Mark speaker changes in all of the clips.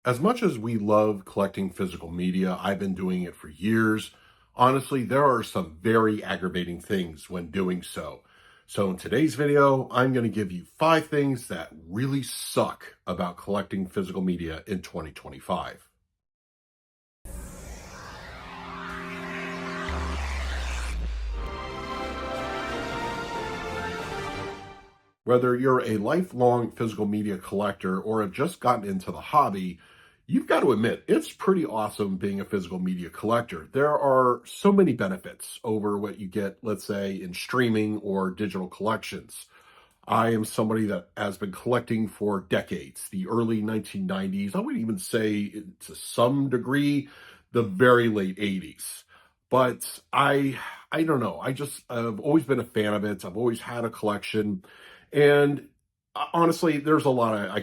Speaker 1: As much as we love collecting physical media, I've been doing it for years. Honestly, there are some very aggravating things when doing so. So in today's video, I'm going to give you 5 things that really suck about collecting physical media in 2025. Whether you're a lifelong physical media collector or have just gotten into the hobby, you've got to admit it's pretty awesome being a physical media collector. There are so many benefits over what you get, let's say, in streaming or digital collections. I am somebody that has been collecting for decades, the early 1990s. I would even say to some degree, the very late 80s. But I don't know. I've always been a fan of it. I've always had a collection. And honestly, there's a lot I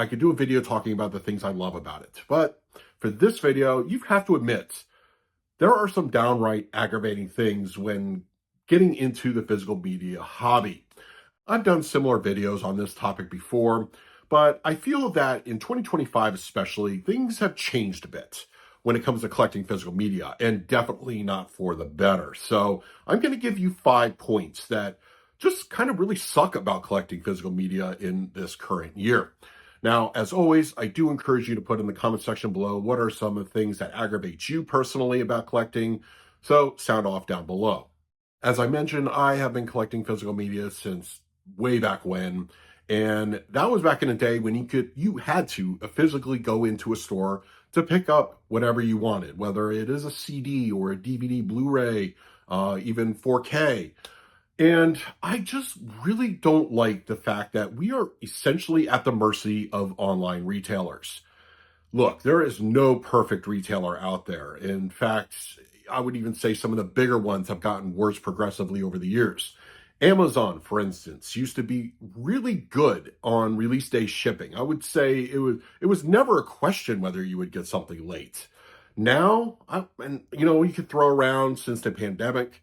Speaker 1: could do a video talking about the things I love about it. But for this video, you have to admit there are some downright aggravating things when getting into the physical media hobby. I've done similar videos on this topic before, but I feel that in 2025 especially, things have changed a bit when it comes to collecting physical media, and definitely not for the better. So I'm going to give you 5 points that just kind of really suck about collecting physical media in this current year. Now, as always, I do encourage you to put in the comment section below what are some of the things that aggravate you personally about collecting, so sound off down below. As I mentioned, I have been collecting physical media since way back when, and that was back in the day when you had to physically go into a store to pick up whatever you wanted, whether it is a CD or a DVD, Blu-ray, even 4K. And I just really don't like the fact that we are essentially at the mercy of online retailers. Look, there is no perfect retailer out there. In fact, I would even say some of the bigger ones have gotten worse progressively over the years. Amazon, for instance, used to be really good on release day shipping. I would say it was never a question whether you would get something late. Now, you could throw around since the pandemic,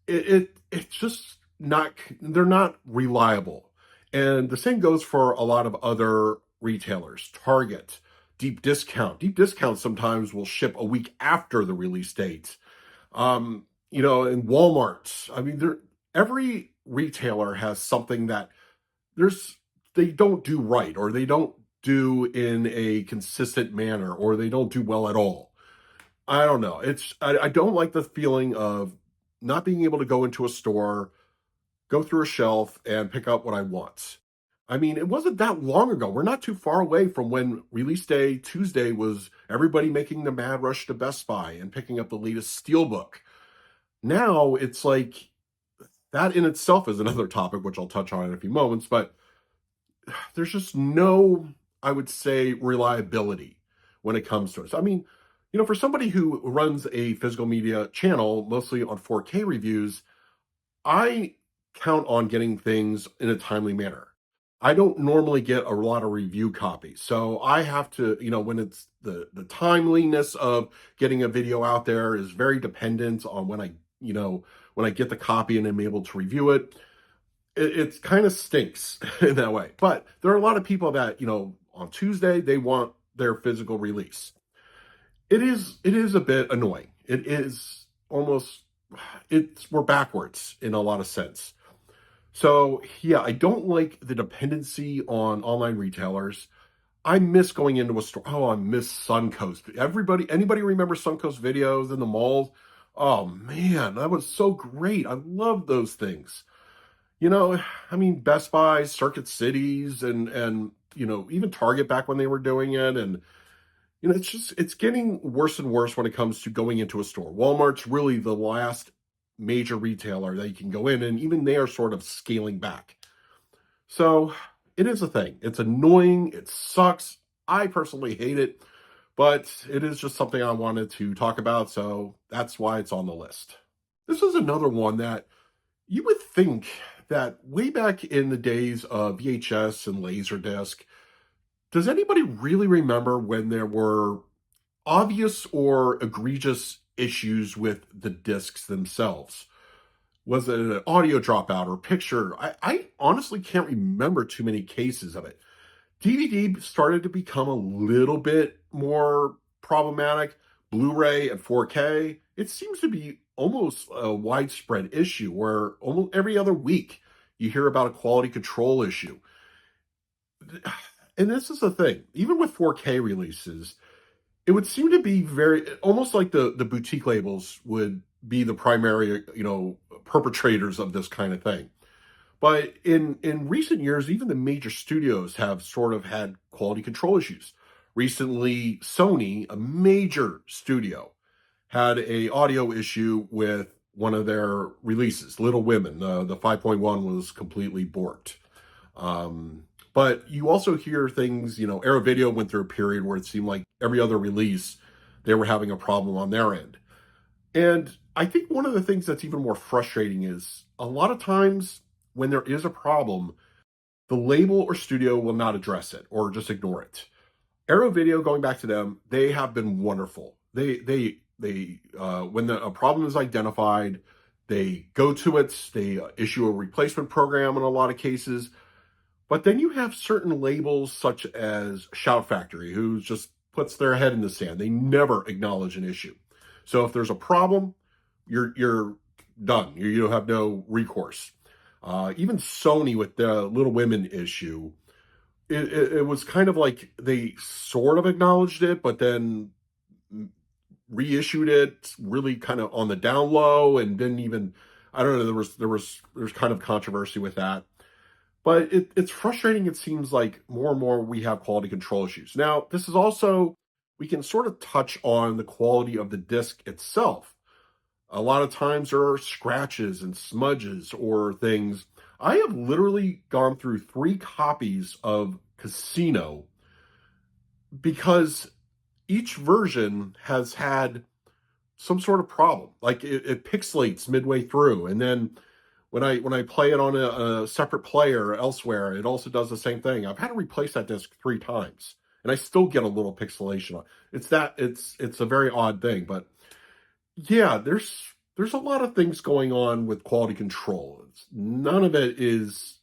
Speaker 1: it's just not, they're not reliable. And the same goes for a lot of other retailers. Target, Deep discount sometimes will ship a week after the release date. In Walmart, I mean, every retailer has something that there's they don't do right, or they don't do in a consistent manner, or they don't do well at all. I don't know. I don't like the feeling of not being able to go into a store, go through a shelf, and pick up what I want. I mean, it wasn't that long ago. We're not too far away from when release day Tuesday was everybody making the mad rush to Best Buy and picking up the latest Steelbook. Now it's like that in itself is another topic, which I'll touch on in a few moments, but there's just no, I would say, reliability when it comes to it. So, I mean, for somebody who runs a physical media channel, mostly on 4K reviews, I count on getting things in a timely manner. I don't normally get a lot of review copies. So I have to, when it's the timeliness of getting a video out there is very dependent on when I get the copy and I'm able to review it. It kind of stinks in that way. But there are a lot of people that, on Tuesday, they want their physical release. It is a bit annoying. It is almost, we're backwards in a lot of sense. So yeah, I don't like the dependency on online retailers. I miss going into a store. Oh, I miss Suncoast. Anybody remember Suncoast videos in the malls? Oh man, that was so great. I love those things. I mean, Best Buy, Circuit Cities, and even Target back when they were doing it. And it's getting worse and worse when it comes to going into a store. Walmart's really the last major retailer that you can go in, and even they are sort of scaling back. So it is a thing. It's annoying. It sucks. I personally hate it, but it is just something I wanted to talk about, so that's why it's on the list. This is another one that you would think that way back in the days of VHS and Laserdisc, does anybody really remember when there were obvious or egregious issues with the discs themselves? Was it an audio dropout or picture? I honestly can't remember too many cases of it. DVD started to become a little bit more problematic. Blu-ray and 4K, it seems to be almost a widespread issue where almost every other week you hear about a quality control issue. And this is the thing, even with 4K releases, it would seem to be very almost like the boutique labels would be the primary, perpetrators of this kind of thing. But in recent years, even the major studios have sort of had quality control issues. Recently, Sony, a major studio, had a audio issue with one of their releases, Little Women. The 5.1 was completely borked. But you also hear things, Arrow Video went through a period where it seemed like every other release, they were having a problem on their end. And I think one of the things that's even more frustrating is a lot of times when there is a problem, the label or studio will not address it or just ignore it. Arrow Video, going back to them, they have been wonderful. They when a problem is identified, they go to it. They issue a replacement program in a lot of cases. But then you have certain labels such as Shout Factory, who just puts their head in the sand. They never acknowledge an issue. So if there's a problem, you're done. You have no recourse. Even Sony with the Little Women issue, it was kind of like they sort of acknowledged it, but then reissued it really kind of on the down low and didn't even, I don't know, there's kind of controversy with that. But it's frustrating. It seems like more and more we have quality control issues. Now, this is also, we can sort of touch on the quality of the disc itself. A lot of times there are scratches and smudges or things. I have literally gone through 3 copies of Casino because each version has had some sort of problem. Like it pixelates midway through, and then when I play it on a separate player elsewhere, it also does the same thing. I've had to replace that disc 3 times, and I still get a little pixelation. It's a very odd thing, but yeah, there's a lot of things going on with quality control. None of it is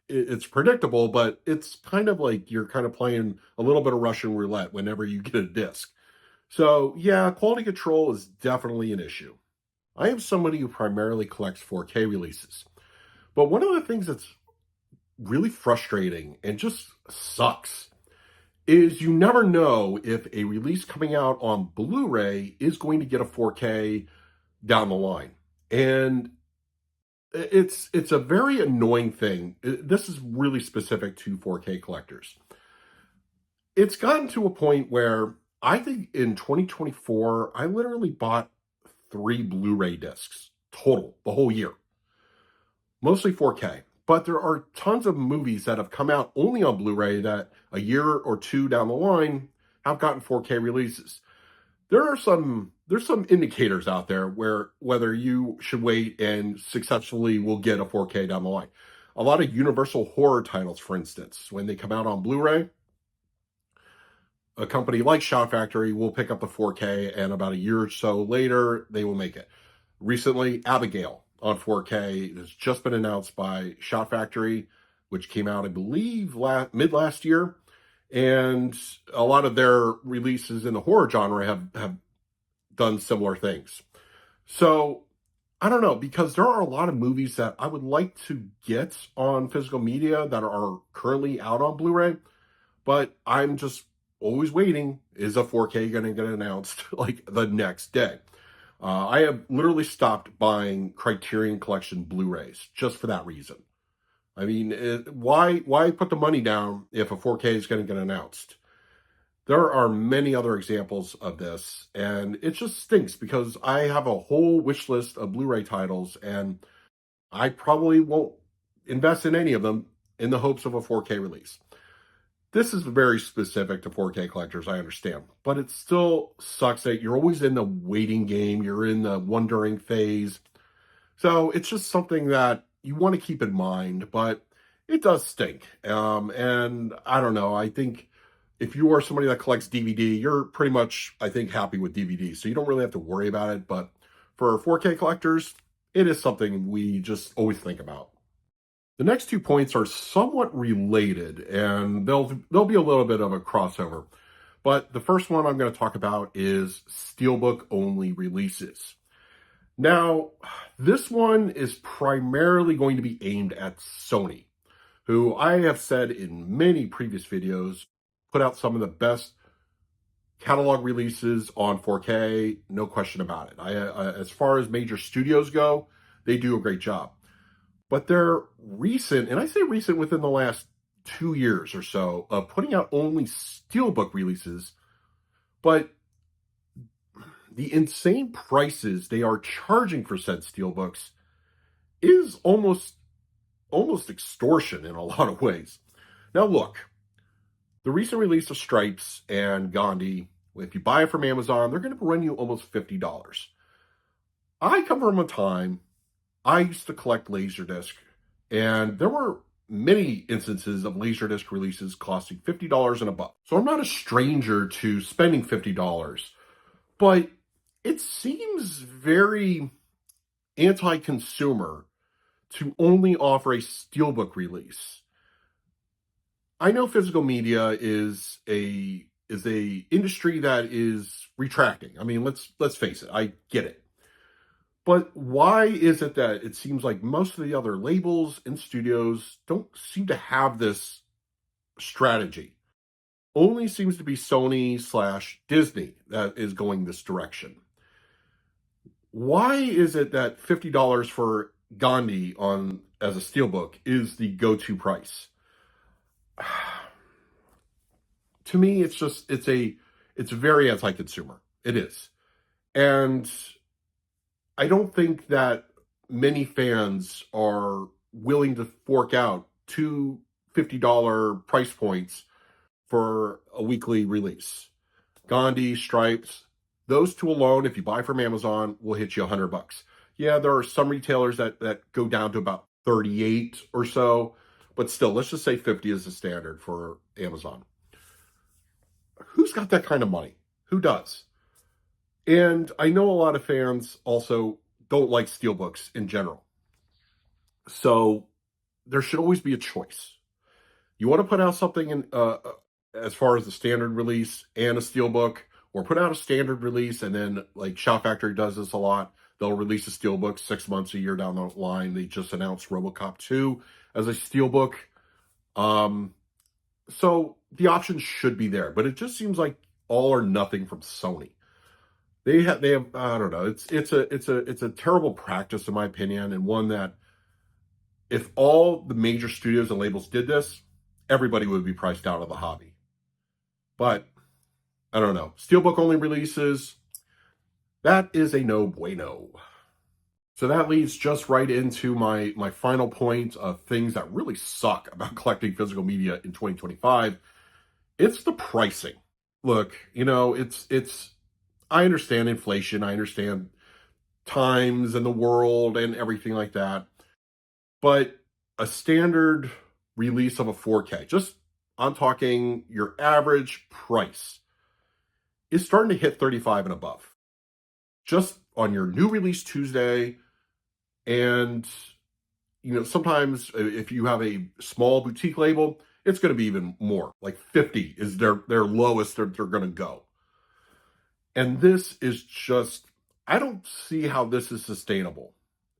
Speaker 1: it's predictable, but it's kind of like you're kind of playing a little bit of Russian roulette whenever you get a disc. So yeah, quality control is definitely an issue. I am somebody who primarily collects 4K releases. But one of the things that's really frustrating and just sucks is you never know if a release coming out on Blu-ray is going to get a 4K down the line. And it's a very annoying thing. This is really specific to 4K collectors. It's gotten to a point where I think in 2024, I literally bought 3 Blu-ray discs total the whole year, mostly 4K. But there are tons of movies that have come out only on Blu-ray that a year or 2 down the line have gotten 4K releases. There's some indicators out there where whether you should wait and successfully will get a 4K down the line. A lot of Universal horror titles, for instance, when they come out on Blu-ray, a company like Shout Factory will pick up the 4K, and about a year or so later, they will make it. Recently, Abigail on 4K has just been announced by Shout Factory, which came out, I believe, mid last year. And a lot of their releases in the horror genre have done similar things. So I don't know, because there are a lot of movies that I would like to get on physical media that are currently out on Blu-ray, but I'm just always waiting. Is a 4K going to get announced like the next day? I have literally stopped buying Criterion Collection Blu-rays just for that reason. I mean, why put the money down if a 4K is going to get announced? There are many other examples of this, and it just stinks because I have a whole wish list of Blu-ray titles, and I probably won't invest in any of them in the hopes of a 4K release. This is very specific to 4K collectors, I understand, but it still sucks that you're always in the waiting game. You're in the wondering phase. So it's just something that you want to keep in mind, but it does stink. And I don't know. I think if you are somebody that collects DVD, you're pretty much, I think, happy with DVD. So you don't really have to worry about it. But for 4K collectors, it is something we just always think about. The next 2 points are somewhat related, and there'll be a little bit of a crossover. But the first one I'm going to talk about is Steelbook Only releases. Now, this one is primarily going to be aimed at Sony, who I have said in many previous videos put out some of the best catalog releases on 4K, no question about it. As far as major studios go, they do a great job. But they're recent, and I say recent within the last 2 years or so, of putting out only Steelbook releases, but the insane prices they are charging for said Steelbooks is almost extortion in a lot of ways. Now look, the recent release of Stripes and Gandhi, if you buy it from Amazon, they're going to run you almost $50. I come from a time I used to collect Laserdisc, and there were many instances of Laserdisc releases costing $50 and above. So I'm not a stranger to spending $50, but it seems very anti-consumer to only offer a Steelbook release. I know physical media is a industry that is retracting. I mean, let's face it, I get it. But why is it that it seems like most of the other labels and studios don't seem to have this strategy? Only seems to be Sony/Disney that is going this direction. Why is it that $50 for Gandhi as a Steelbook is the go-to price? To me, it's very anti-consumer. It is. And I don't think that many fans are willing to fork out two $50 price points for a weekly release. Gandhi, Stripes, those two alone, if you buy from Amazon, will hit you $100. Yeah, there are some retailers that go down to about 38 or so, but still, let's just say 50 is the standard for Amazon. Who's got that kind of money? Who does? And I know a lot of fans also don't like Steelbooks in general. So there should always be a choice. You want to put out something in as far as the standard release and a Steelbook, or put out a standard release and then, like Shout Factory does this a lot, they'll release a Steelbook 6 months, a year down the line. They just announced RoboCop 2 as a Steelbook. So the options should be there, but it just seems like all or nothing from Sony. They have I don't know. It's a terrible practice in my opinion, and one that if all the major studios and labels did this, everybody would be priced out of the hobby. But I don't know. Steelbook only releases, that is a no bueno. So that leads just right into my final point of things that really suck about collecting physical media in 2025. It's the pricing. Look, it's I understand inflation, I understand times and the world and everything like that. But a standard release of a 4K, I'm talking your average price, is starting to hit 35 and above. Just on your new release Tuesday. And, sometimes if you have a small boutique label, it's going to be even more. Like 50 is their lowest they're going to go. And this is I don't see how this is sustainable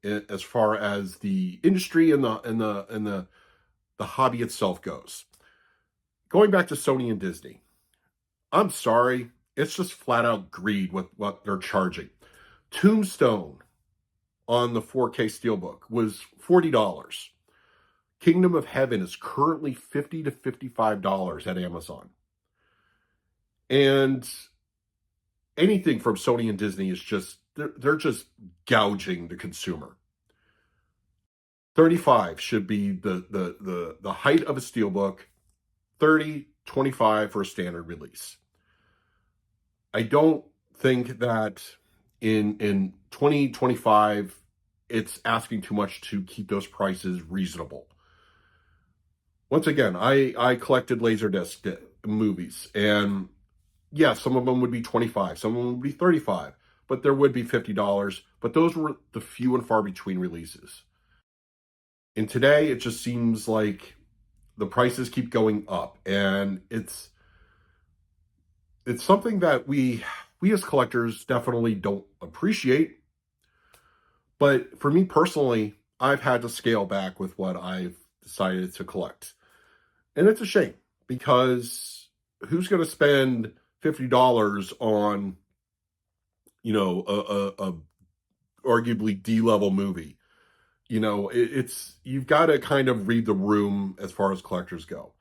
Speaker 1: as far as the industry and the hobby itself goes. Going back to Sony and Disney, I'm sorry, it's just flat out greed with what they're charging. Tombstone on the 4K Steelbook was $40. Kingdom of Heaven is currently $50 to $55 at Amazon. And anything from Sony and Disney is they're just gouging the consumer. 35 should be the height of a Steelbook, 30, 25 for a standard release. I don't think that in 2025, it's asking too much to keep those prices reasonable. Once again, I collected Laserdisc movies, and yeah, some of them would be 25, some of them would be 35, but there would be $50, but those were the few and far between releases. And today, it just seems like the prices keep going up, and it's something that we as collectors definitely don't appreciate. But for me personally, I've had to scale back with what I've decided to collect. And it's a shame, because who's going to spend $50 on, a arguably D-level movie? It's you've got to kind of read the room as far as collectors go.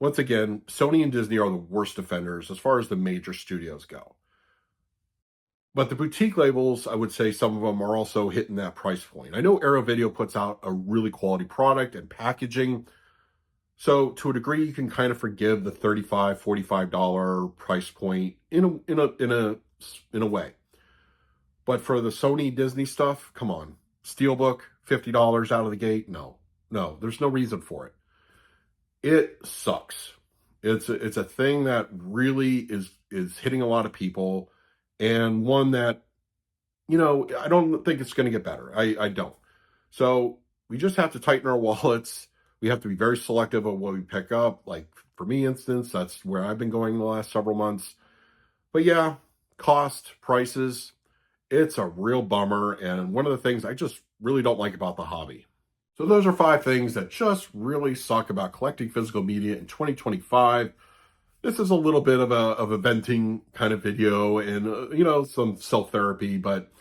Speaker 1: Once again, Sony and Disney are the worst offenders as far as the major studios go. But the boutique labels, I would say some of them are also hitting that price point. I know Arrow Video puts out a really quality product and packaging. So to a degree, you can kind of forgive the $35, $45 price point in a way. But for the Sony Disney stuff, come on. Steelbook, $50 out of the gate? No, there's no reason for it. It sucks. It's a thing that really is hitting a lot of people, and one that, I don't think it's going to get better. I don't. So we just have to tighten our wallets. We have to be very selective of what we pick up. Like for me, instance, that's where I've been going the last several months. But yeah, cost, prices, it's a real bummer. And one of the things I just really don't like about the hobby. So those are 5 things that just really suck about collecting physical media in 2025. This is a little bit of a venting kind of video, and some self-therapy, but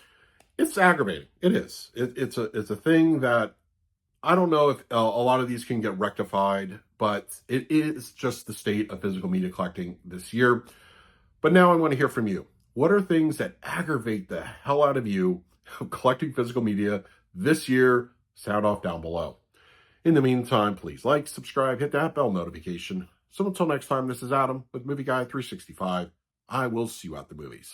Speaker 1: it's aggravating. It is. It's a thing that I don't know if a lot of these can get rectified, but it is just the state of physical media collecting this year. But now I want to hear from you. What are things that aggravate the hell out of you collecting physical media this year? Sound off down below. In the meantime, please like, subscribe, hit that bell notification. So until next time, this is Adam with Movie Guy 365. I will see you at the movies.